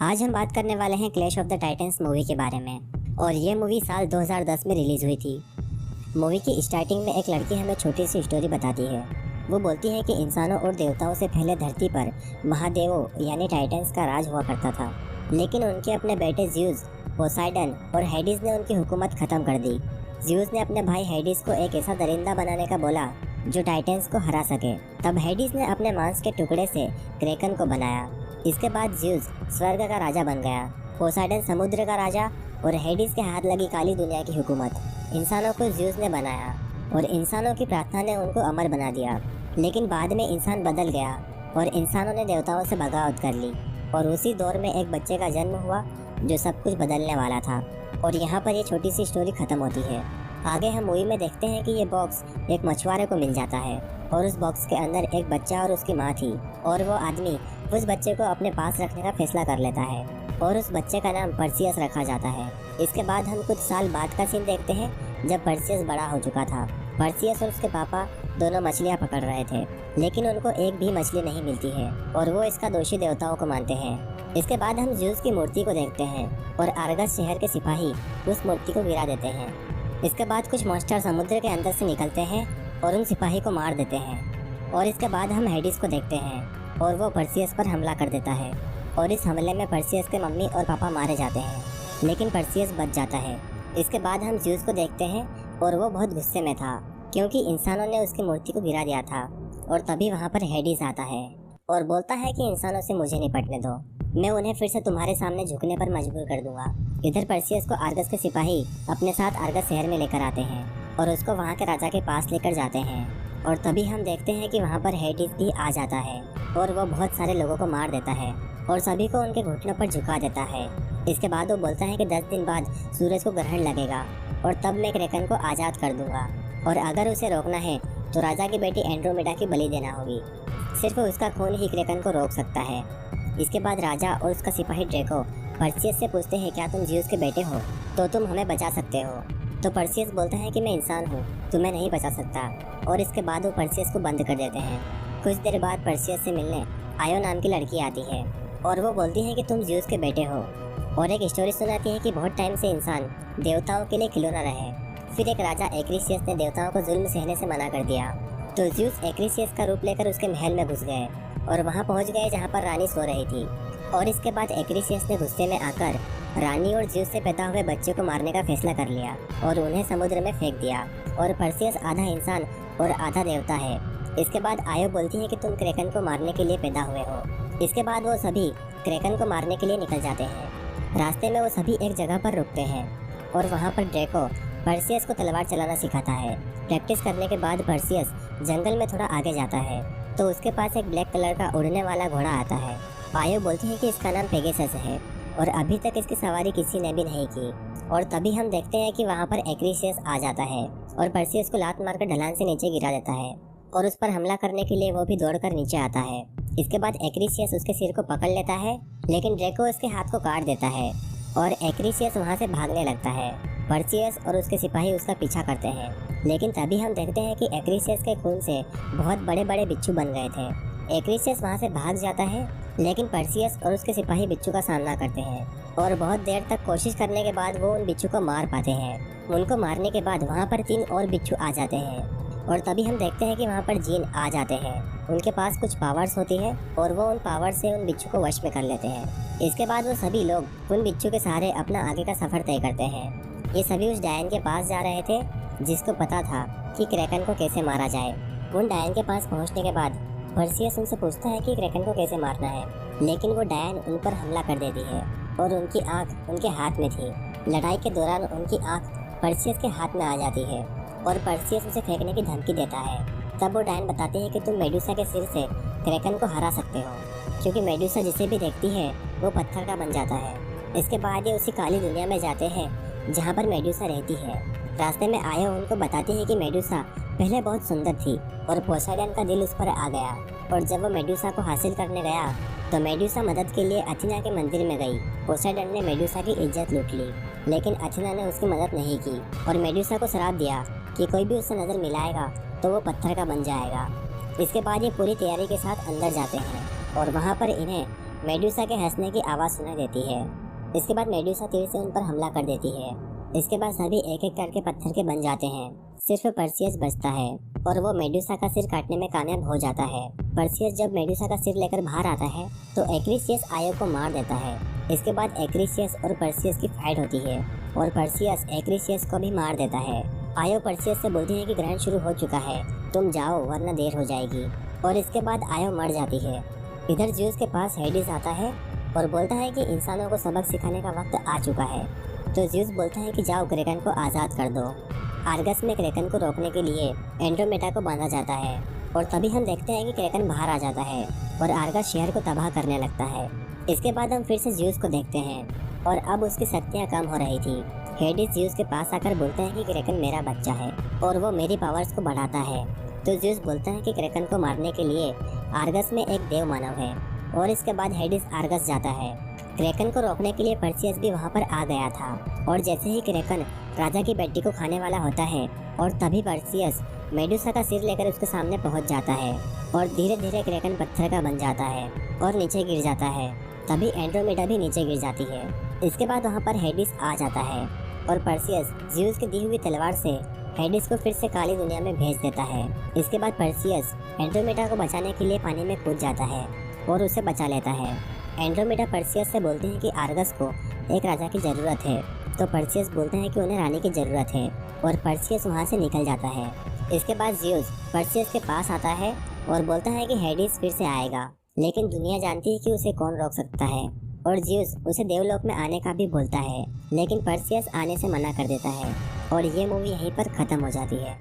आज हम बात करने वाले हैं clash of the Titans movie के बारे में। और ये मूवी साल 2010 में रिलीज हुई थी। मूवी की स्टार्टिंग में एक लड़की हमें छोटी सी स्टोरी बताती है। वो बोलती है कि इंसानों और देवताओं से पहले धरती पर महादेवों यानी टाइटंस का राज हुआ करता था, लेकिन उनके अपने बेटे ज़्यूस, पोसाइडन और हेडिस ने उनकी हुकूमत ख़त्म कर दी। ज़्यूस ने अपने भाई हेडिस को एक ऐसा दरिंदा बनाने का बोला जो टाइटंस को हरा सके। तब हेडिस ने अपने मांस के टुकड़े से क्रेकन को बनाया। इसके बाद ज़्यूस स्वर्ग का राजा बन गया, पोसाइडन समुद्र का राजा और हेडिस के हाथ लगी काली दुनिया की हुकूमत। इंसानों को ज़्यूस ने बनाया और इंसानों की प्रार्थना ने उनको अमर बना दिया। लेकिन बाद में इंसान बदल गया और इंसानों ने देवताओं से बगावत कर ली और उसी दौर में एक बच्चे का जन्म हुआ जो सब कुछ बदलने वाला था। और यहाँ पर ये छोटी सी स्टोरी ख़त्म होती है। आगे हम मूवी में देखते हैं कि ये बॉक्स एक मछुआरे को मिल जाता है और उस बॉक्स के अंदर एक बच्चा और उसकी माँ थी। और वो आदमी उस बच्चे को अपने पास रखने का फैसला कर लेता है और उस बच्चे का नाम पर्सियस रखा जाता है। इसके बाद हम कुछ साल बाद का सीन देखते हैं जब पर्सियस बड़ा हो चुका था। पर्सियस और उसके पापा दोनों मछलियाँ पकड़ रहे थे, लेकिन उनको एक भी मछली नहीं मिलती है और वो इसका दोषी देवताओं को मानते हैं। इसके बाद हम ज़्यूस की मूर्ति को देखते हैं और आर्गस शहर के सिपाही उस मूर्ति को गिरा देते हैं। इसके बाद कुछ मॉन्स्टर समुद्र के अंदर से निकलते हैं और उन सिपाही को मार देते हैं। और इसके बाद हम हेडिस को देखते हैं और वो पर्सियस पर हमला कर देता है और इस हमले में पर्सियस के मम्मी और पापा मारे जाते हैं, लेकिन पर्सियस बच जाता है। इसके बाद हम ज़्यूस को देखते हैं और वो बहुत गुस्से में था क्योंकि इंसानों ने उसकी मूर्ति को गिरा दिया था। और तभी वहाँ पर हेडिस आता है और बोलता है कि इंसानों से मुझे निपटने दो, मैं उन्हें फिर से तुम्हारे सामने झुकने पर मजबूर कर दूंगा। इधर पर्सियस को आर्गस के सिपाही अपने साथ आर्गस शहर में लेकर आते हैं और उसको वहाँ के राजा के पास लेकर जाते हैं। और तभी हम देखते हैं कि वहाँ पर हेडिस भी आ जाता है और वो बहुत सारे लोगों को मार देता है और सभी को उनके घुटनों पर झुका देता है। इसके बाद वो बोलता है कि 10 दिन बाद सूरज को ग्रहण लगेगा और तब मैं क्रेकन को आज़ाद कर दूंगा और अगर उसे रोकना है तो राजा की बेटी एंड्रोमेडा की बलि देना होगी। सिर्फ उसका खून ही क्रेकन को रोक सकता है। इसके बाद राजा और उसका सिपाही ड्रेको पर्सियस से पूछते हैं क्या तुम ज़्यूस के बेटे हो तो तुम हमें बचा सकते हो। तो पर्सियस बोलता है कि मैं इंसान हूँ, तुम्हें नहीं बचा सकता। और इसके बाद वो पर्सियस को बंद कर देते हैं। कुछ देर बाद पर्सियस से मिलने आयो नाम की लड़की आती है और वो बोलती है कि तुम ज़्यूस के बेटे हो और एक स्टोरी सुनाती है कि बहुत टाइम से इंसान देवताओं के लिए खिलौना रहे। फिर एक राजा एक्रिसियस ने देवताओं को जुल्म सहने से मना कर दिया तो ज़्यूस एक्रिसियस का रूप लेकर उसके महल में घुस गए और वहाँ पहुँच गए जहाँ पर रानी सो रही थी। और इसके बाद एक्रिसियस ने गुस्से में आकर रानी और ज़्यूस से पैदा हुए बच्चे को मारने का फैसला कर लिया और उन्हें समुद्र में फेंक दिया। और पर्सियस आधा इंसान और आधा देवता है। इसके बाद आयो बोलती है कि तुम क्रेकन को मारने के लिए पैदा हुए हो। इसके बाद वो सभी क्रेकन को मारने के लिए निकल जाते हैं। रास्ते में वो सभी एक जगह पर रुकते हैं और वहाँ पर ड्रेको पर्सियस को तलवार चलाना सिखाता है। प्रैक्टिस करने के बाद पर्सियस जंगल में थोड़ा आगे जाता है तो उसके पास एक ब्लैक कलर का उड़ने वाला घोड़ा आता है। आयो बोलती है कि इसका नाम पेगासस है और अभी तक इसकी सवारी किसी ने भी नहीं की। और तभी हम देखते हैं कि वहाँ पर एक्रिसियस आ जाता है और पर्सियस को लात मारकर ढलान से नीचे गिरा देता है और उस पर हमला करने के लिए वो भी दौड़कर नीचे आता है। इसके बाद एक्रिसियस उसके सिर को पकड़ लेता है, लेकिन ड्रेको उसके हाथ को काट देता है और एक्रिसियस वहाँ से भागने लगता है। पर्सियस और उसके सिपाही उसका पीछा करते हैं, लेकिन तभी हम देखते हैं कि एक्रिसियस के खून से बहुत बड़े बड़े बिच्छू बन गए थे। एक्रिसियस वहाँ से भाग जाता है, लेकिन पर्सियस और उसके सिपाही बिच्छू का सामना करते हैं और बहुत देर तक कोशिश करने के बाद वो उन बिच्छू को मार पाते हैं। उनको मारने के बाद वहाँ पर 3 और बिच्छू आ जाते हैं और तभी हम देखते हैं कि वहाँ पर जीन आ जाते हैं। उनके पास कुछ पावर्स होती है और वो उन पावर्स से उन बिच्छू को वश में कर लेते हैं। इसके बाद वो सभी लोग उन बिच्छू के सहारे अपना आगे का सफ़र तय करते हैं। ये सभी उस डायन के पास जा रहे थे जिसको पता था कि क्रेकन को कैसे मारा जाए। उन डायन के पास पहुँचने के बाद पर्सियस उनसे पूछता है कि क्रेकन को कैसे मारना है, लेकिन वो डायन उन पर हमला कर देती है और उनकी आँख उनके हाथ में थी। लड़ाई के दौरान उनकी आँख पर्सियस के हाथ में आ जाती है और पर्सियस उसे फेंकने की धमकी देता है। तब वो डायन बताती है कि तुम मेडुसा के सिर से क्रेकन को हरा सकते हो, क्योंकि मेडुसा जिसे भी देखती है वो पत्थर का बन जाता है। इसके बाद ये उसी काली दुनिया में जाते हैं जहाँ पर मेडुसा रहती है। रास्ते में आयो उनको बताती है कि मेडुसा पहले बहुत सुंदर थी और पोसाइडन का दिल उस पर आ गया और जब वो मेडुसा को हासिल करने गया तो मेडुसा मदद के लिए अथेना के मंदिर में गई। पोसाइडन ने मेडुसा की इज्जत लूट ली, लेकिन अथेना ने उसकी मदद नहीं की और मेडुसा को श्राप दिया कि कोई भी उससे नज़र मिलाएगा तो वो पत्थर का बन जाएगा। इसके बाद ये पूरी तैयारी के साथ अंदर जाते हैं और वहाँ पर इन्हें मेडुसा के हंसने की आवाज़ सुनाई देती है। इसके बाद मेडुसा तीर से उन पर हमला कर देती है। इसके बाद सभी एक एक करके पत्थर के बन जाते हैं। सिर्फ पर्सियस बचता है और वो मेडुसा का सिर काटने में कामयाब हो जाता है। पर्सियस जब मेडुसा का सिर लेकर बाहर आता है तो एक्रिसियस आयो को मार देता है। इसके बाद एक्रिसियस और पर्सियस की फाइट होती है और पर्सियस एक्रिसियस को भी मार देता है। आयो पर्सियस से बोलती है कि ग्रहण शुरू हो चुका है, तुम जाओ वरना देर हो जाएगी। और इसके बाद आयो मर जाती है। इधर ज्यूस के पास हेडिस आता है और बोलता है कि इंसानों को सबक सिखाने का वक्त आ चुका है। तो ज्यूस बोलता है कि जाओ क्रेकन को आज़ाद कर दो। आर्गस में क्रेकन को रोकने के लिए एंड्रोमेडा को बांधा जाता है और तभी हम देखते हैं कि क्रेकन बाहर आ जाता है और आर्गस शहर को तबाह करने लगता है। इसके बाद हम फिर से ज्यूस को देखते हैं और अब उसकी शक्तियाँ कम हो रही थी। हेडिस ज्यूस के पास आकर बोलता है कि क्रेकन मेरा बच्चा है और वो मेरी पावर्स को बढ़ाता है। तो ज्यूस बोलता है कि क्रेकन को मारने के लिए आर्गस में एक देव मानव है और इसके बाद हेडिस आर्गस जाता है। क्रेकन को रोकने के लिए पर्सियस भी वहाँ पर आ गया था और जैसे ही क्रेकन राजा की बेटी को खाने वाला होता है और तभी पर्सियस मेडुसा का सिर लेकर उसके सामने पहुँच जाता है और धीरे धीरे क्रेकन पत्थर का बन जाता है और नीचे गिर जाता है। तभी एंड्रोमेडा भी नीचे गिर जाती है। इसके बाद वहाँ पर हेडिस आ जाता है और पर्सियस ज्यूस की दी हुई तलवार से हेडिस को फिर से काली दुनिया में भेज देता है। इसके बाद पर्सियस एंड्रोमेडा को बचाने के लिए पानी में कूद जाता है और उसे बचा लेता है। एंड्रोमेडा पर्सियस से बोलते हैं कि आर्गस को एक राजा की ज़रूरत है। तो पर्सियस बोलते हैं कि उन्हें रानी की ज़रूरत है और पर्सियस वहाँ से निकल जाता है। इसके बाद ज्यूस पर्सियस के पास आता है और बोलता है कि हेडिस फिर से आएगा, लेकिन दुनिया जानती है कि उसे कौन रोक सकता है। और ज्यूस उसे देवलोक में आने का भी बोलता है, लेकिन पर्सियस आने से मना कर देता है और ये मूवी यहीं पर ख़त्म हो जाती है।